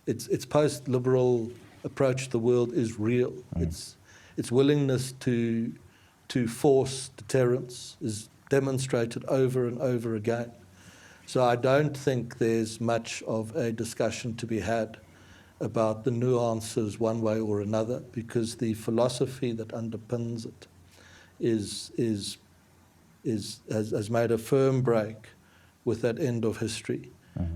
Its post-liberal approach to the world is real. Its willingness to force deterrence is demonstrated over and over again. So I don't think there's much of a discussion to be had about the nuances one way or another, because the philosophy that underpins it has made a firm break with that end of history.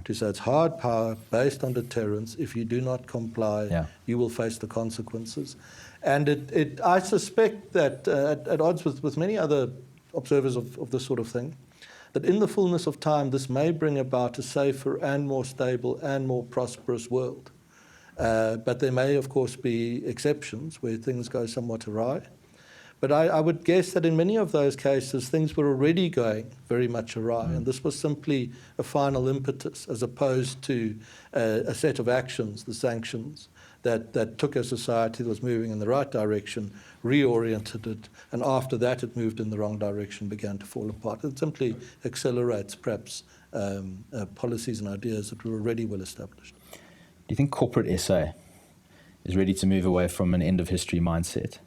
To say it's hard power based on deterrence. If you do not comply, you will face the consequences. And I suspect that at odds with many other observers of this sort of thing, that in the fullness of time, this may bring about a safer and more stable and more prosperous world. But there may, of course, be exceptions where things go somewhat awry. But I would guess that in many of those cases, things were already going very much awry, and this was simply a final impetus as opposed to a set of actions, the sanctions, that took a society that was moving in the right direction, reoriented it, and after that it moved in the wrong direction, began to fall apart. It simply accelerates perhaps policies and ideas that were already well established. Do you think corporate SA is ready to move away from an end-of-history mindset?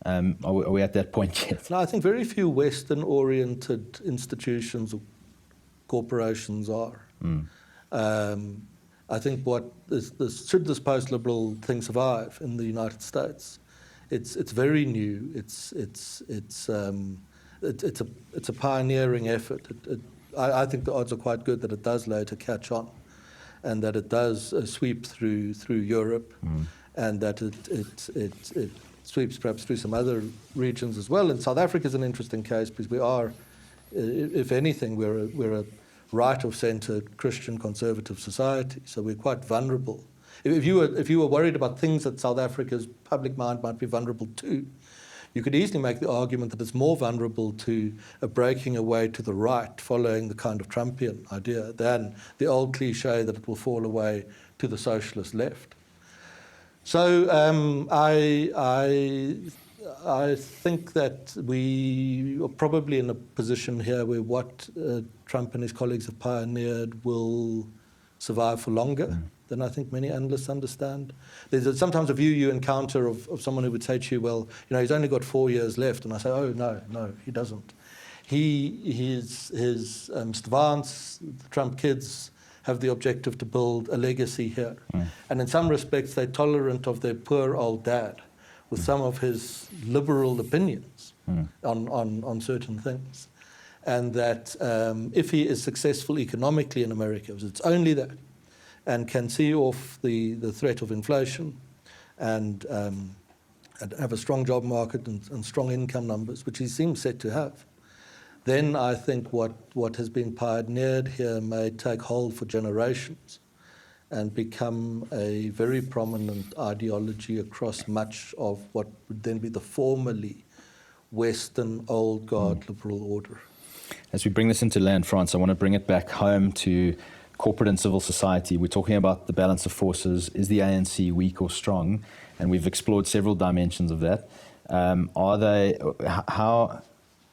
Are we at that point yet? No, I think very few Western-oriented institutions or corporations are. I think should this post-liberal thing survive in the United States, it's very new. It's a pioneering effort. I think the odds are quite good that it does later catch on, and that it does sweep through Europe, and that it sweeps perhaps through some other regions as well. And South Africa is an interesting case because we are, if anything, we're a right-of-centre Christian conservative society, so we're quite vulnerable. If you were worried about things that South Africa's public mind might be vulnerable to, you could easily make the argument that it's more vulnerable to a breaking away to the right, following the kind of Trumpian idea, than the old cliche that it will fall away to the socialist left. So I think that we are probably in a position here where what Trump and his colleagues have pioneered will survive for longer than I think many analysts understand. There's sometimes a view you encounter of someone who would say to you, well, he's only got 4 years left. And I say, oh, no, he doesn't. His Stvans, the Trump kids, have the objective to build a legacy here. And in some respects, they're tolerant of their poor old dad with some of his liberal opinions on certain things. And that if he is successful economically in America, it's only that, and can see off the threat of inflation and have a strong job market and strong income numbers, which he seems set to have, then I think what has been pioneered here may take hold for generations and become a very prominent ideology across much of what would then be the formerly Western old guard liberal order. As we bring this into land, France, I want to bring it back home to corporate and civil society. We're talking about the balance of forces. Is the ANC weak or strong? And we've explored several dimensions of that.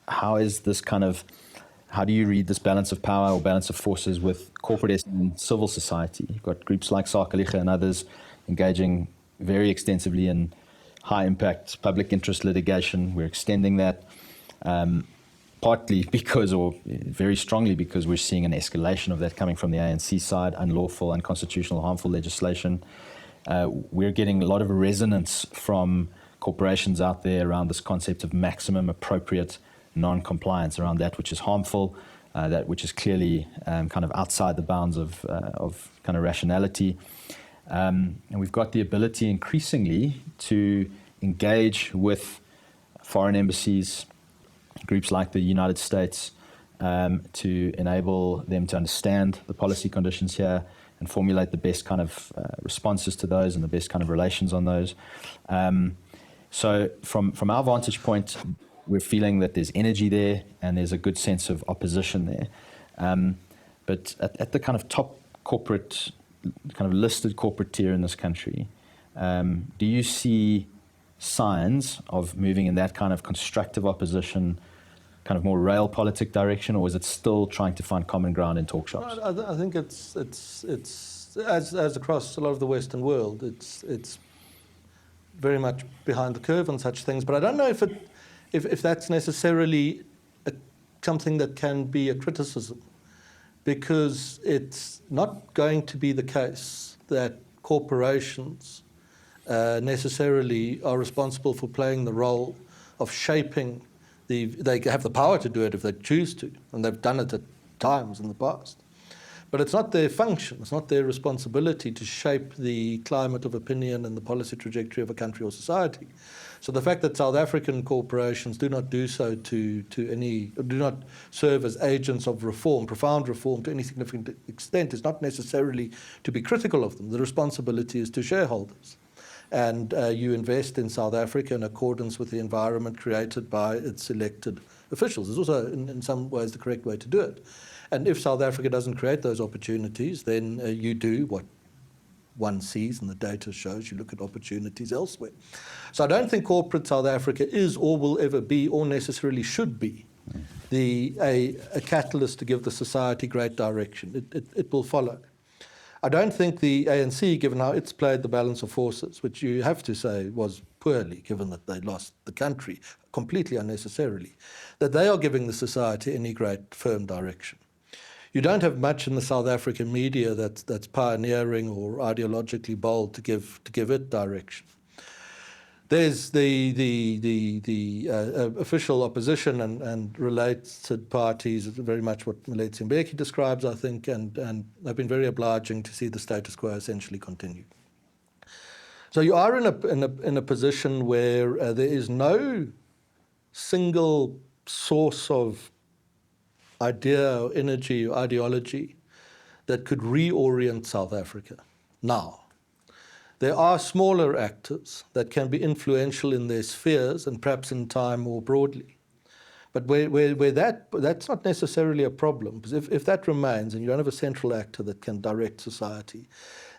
How is this how do you read this balance of power or balance of forces with corporate and civil society? You've got groups like Sakeliga and others engaging very extensively in high-impact public interest litigation. We're extending that partly because, or very strongly because, we're seeing an escalation of that coming from the ANC side, unlawful, unconstitutional, harmful legislation. We're getting a lot of resonance from corporations out there around this concept of maximum appropriate non-compliance, around that which is harmful, that which is clearly kind of outside the bounds of kind of rationality. And we've got the ability increasingly to engage with foreign embassies, groups like the United States, to enable them to understand the policy conditions here formulate the best kind of responses to those and the best kind of relations on those. So from our vantage point, we're feeling that there's energy there and there's a good sense of opposition there. But at the kind of top corporate, kind of listed corporate tier in this country, do you see signs of moving in that kind of constructive opposition, kind of more realpolitik direction, or is it still trying to find common ground in talk shops? No, I think it's as across a lot of the Western world, it's very much behind the curve on such things. But I don't know if that's necessarily something that can be a criticism, because it's not going to be the case that corporations necessarily are responsible for playing the role of shaping they have the power to do it if they choose to, and they've done it at times in the past. But it's not their function, it's not their responsibility to shape the climate of opinion and the policy trajectory of a country or society. So the fact that South African corporations do not do so do not serve as agents of reform, profound reform to any significant extent, is not necessarily to be critical of them. The responsibility is to shareholders. And you invest in South Africa in accordance with the environment created by its elected officials. It's also, in some ways, the correct way to do it. And if South Africa doesn't create those opportunities, then you do what one sees and the data shows, you look at opportunities elsewhere. So I don't think corporate South Africa is or will ever be or necessarily should be a catalyst to give the society great direction. It will follow. I don't think the ANC, given how it's played the balance of forces, which you have to say was poorly, given that they lost the country completely unnecessarily, that they are giving the society any great firm direction. You don't have much in the South African media that's pioneering or ideologically bold to give it direction. There's the official opposition and related parties, very much what Mletsi Mbeki describes, I think, and have been very obliging to see the status quo essentially continue. So you are in a position where there is no single source of idea or energy or ideology that could reorient South Africa now. There are smaller actors that can be influential in their spheres and perhaps in time more broadly. But where that's not necessarily a problem, because if that remains and you don't have a central actor that can direct society,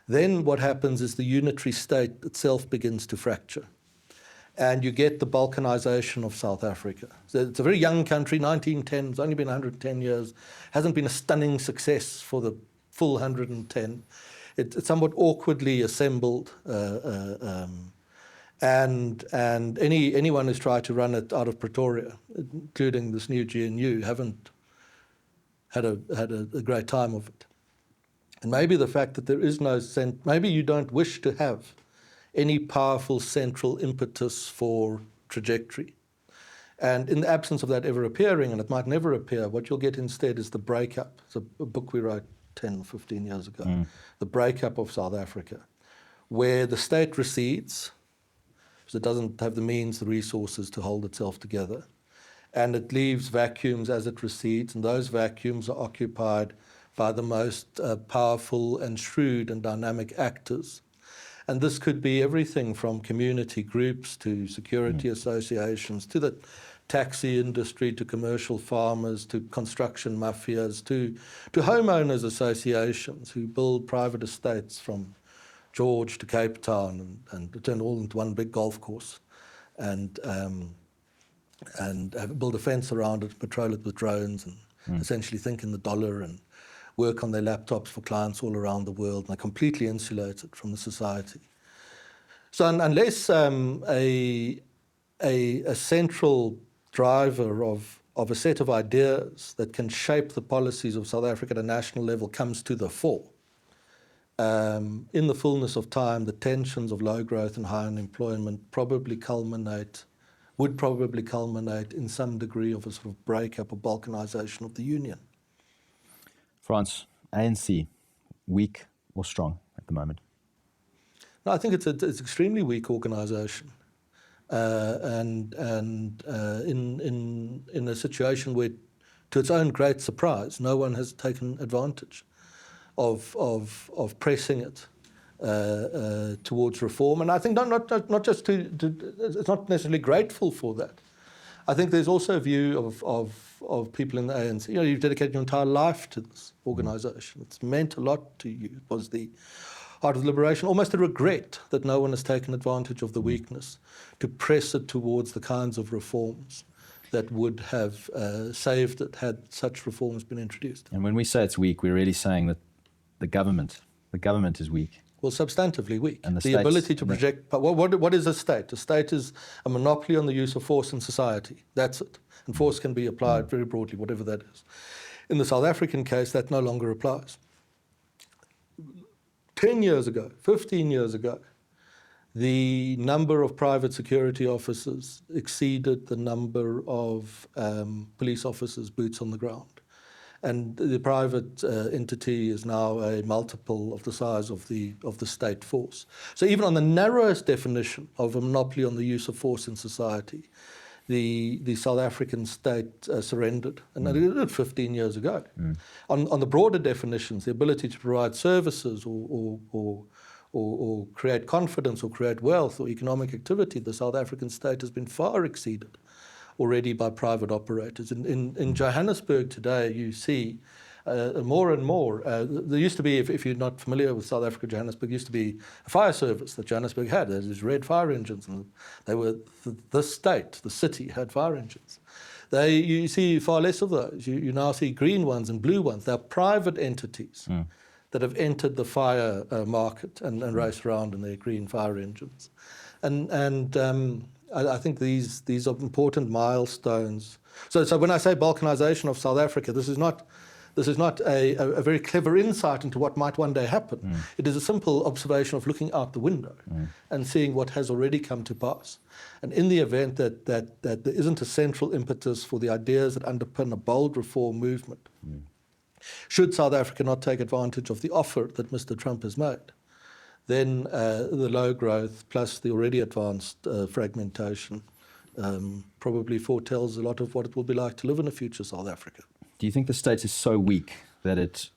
then what happens is the unitary state itself begins to fracture. And you get the balkanization of South Africa. So it's a very young country, 1910, it's only been 110 years, hasn't been a stunning success for the full 110. It's somewhat awkwardly assembled, and anyone who's tried to run it out of Pretoria, including this new GNU, haven't had a great time of it. And maybe the fact that there is no maybe you don't wish to have any powerful central impetus for trajectory. And in the absence of that ever appearing, and it might never appear, what you'll get instead is the breakup. It's a book we wrote 10, 15 years ago, The Breakup of South Africa, where the state recedes, because it doesn't have the means, the resources to hold itself together, and it leaves vacuums as it recedes, and those vacuums are occupied by the most powerful and shrewd and dynamic actors. And this could be everything from community groups to security associations to the taxi industry to commercial farmers to construction mafias to homeowners associations who build private estates from George to Cape Town and turn all into one big golf course and build a fence around it, patrol it with drones and essentially think in the dollar and work on their laptops for clients all around the world, and they're completely insulated from the society. So unless a central driver of a set of ideas that can shape the policies of South Africa at a national level comes to the fore, in the fullness of time, the tensions of low growth and high unemployment would probably culminate in some degree of a sort of breakup or balkanization of the union. France, ANC, weak or strong at the moment? No, I think it's an extremely weak organisation, and in a situation where, to its own great surprise, no one has taken advantage of pressing it towards reform. And I think not just it's not necessarily grateful for that. I think there's also a view of people in the ANC. You know, you've dedicated your entire life to this organisation. It's meant a lot to you. It was the heart of liberation, almost a regret that no one has taken advantage of the weakness to press it towards the kinds of reforms that would have saved it had such reforms been introduced. And when we say it's weak, we're really saying that the government is weak. Well, substantively weak. And the ability to project. But what is a state? A state is a monopoly on the use of force in society. That's it. And force can be applied very broadly, whatever that is. In the South African case, that no longer applies. 10 years ago, 15 years ago, the number of private security officers exceeded the number of police officers, boots on the ground. And the private entity is now a multiple of the size of the state force. So even on the narrowest definition of a monopoly on the use of force in society, the South African state surrendered, and they did it 15 years ago. On the broader definitions, the ability to provide services or create confidence or create wealth or economic activity, the South African state has been far exceeded already by private operators. In Johannesburg today, you see more and more. There used to be, if you're not familiar with South Africa, Johannesburg used to be a fire service that Johannesburg had. There was red fire engines, and they were the city had fire engines. You see far less of those. You now see green ones and blue ones. They're private entities that have entered the fire market and race around in their green fire engines. I think these are important milestones. So when I say balkanization of South Africa, this is not a very clever insight into what might one day happen. It is a simple observation of looking out the window and seeing what has already come to pass. And in the event that there isn't a central impetus for the ideas that underpin a bold reform movement, should South Africa not take advantage of the offer that Mr. Trump has made, then the low growth plus the already advanced fragmentation probably foretells a lot of what it will be like to live in a future South Africa. Do you think the state is so weak that it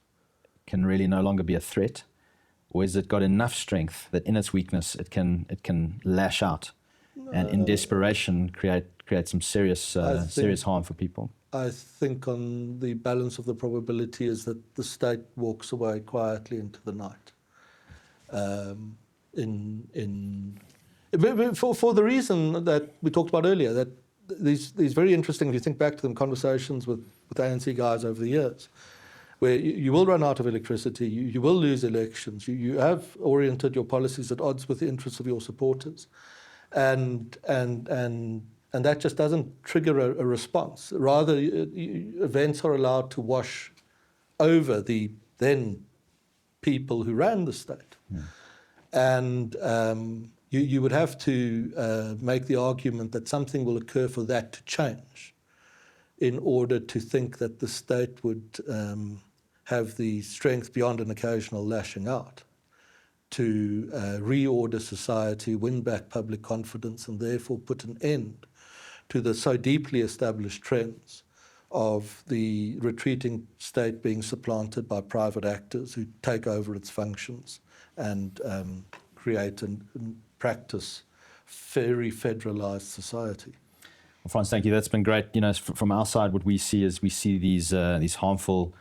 can really no longer be a threat? Or has it got enough strength that in its weakness it can lash out and in desperation create some serious harm for people? I think on the balance of the probability is that the state walks away quietly into the night. For the reason that we talked about earlier, that these very interesting, if you think back to them, conversations with ANC guys over the years, where you will run out of electricity, you will lose elections, you have oriented your policies at odds with the interests of your supporters, and that just doesn't trigger a response. Rather, events are allowed to wash over the then people who ran the state. And you would have to make the argument that something will occur for that to change in order to think that the state would have the strength beyond an occasional lashing out to reorder society, win back public confidence, and therefore put an end to the so deeply established trends of the retreating state being supplanted by private actors who take over its functions and create and practice very federalized society. Well, Frans, thank you. That's been great. You know, from our side, what we see is these harmful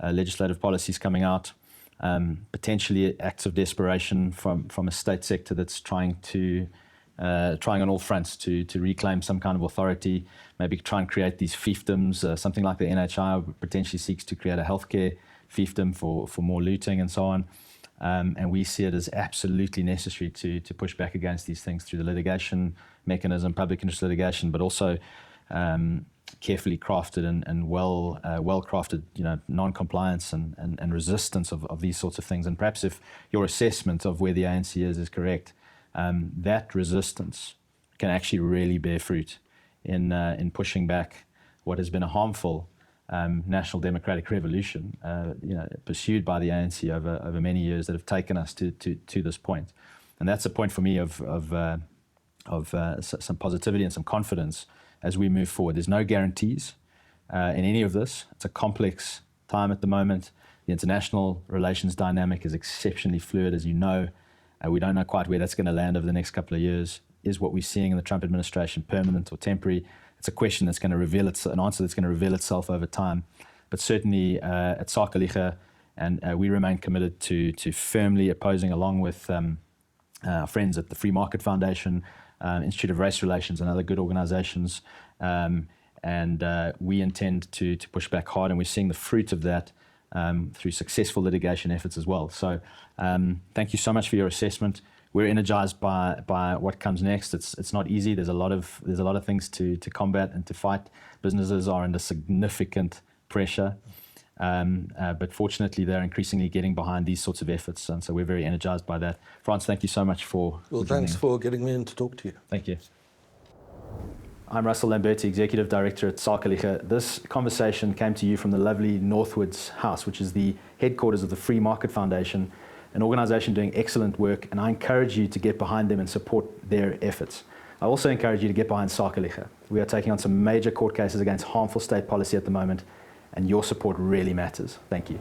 legislative policies coming out, potentially acts of desperation from a state sector that's trying on all fronts to reclaim some kind of authority, maybe try and create these fiefdoms, something like the NHI potentially seeks to create a healthcare fiefdom for more looting and so on. And we see it as absolutely necessary to push back against these things through the litigation mechanism, public interest litigation, but also carefully crafted and well crafted, non-compliance and resistance of these sorts of things. And perhaps if your assessment of where the ANC is correct, that resistance can actually really bear fruit in pushing back what has been a harmful national democratic revolution, pursued by the ANC over many years that have taken us to this point. And that's a point for me of some positivity and some confidence as we move forward. There's no guarantees in any of this. It's a complex time at the moment. The international relations dynamic is exceptionally fluid, as you know. We don't know quite where that's going to land over the next couple of years. Is what we're seeing in the Trump administration permanent or temporary? It's a question that's going to reveal an answer that's going to reveal itself over time. But certainly at Sakeliga, and we remain committed to firmly opposing, along with our friends at the Free Market Foundation, Institute of Race Relations, and other good organizations. We intend to push back hard, and we're seeing the fruit of that through successful litigation efforts as well. So thank you so much for your assessment. We're energized by what comes next. It's not easy. There's a lot of things to combat and to fight. Businesses are under significant pressure, but fortunately they're increasingly getting behind these sorts of efforts, and so we're very energized by that. Frans, thank you so much for thanks for getting me in to talk to you. Thank you. I'm Russell Lamberti, Executive Director at Sakeliga. This conversation came to you from the lovely Northwoods House, which is the headquarters of the Free Market Foundation, an organization doing excellent work, and I encourage you to get behind them and support their efforts. I also encourage you to get behind Sakeliga. We are taking on some major court cases against harmful state policy at the moment, and your support really matters. Thank you.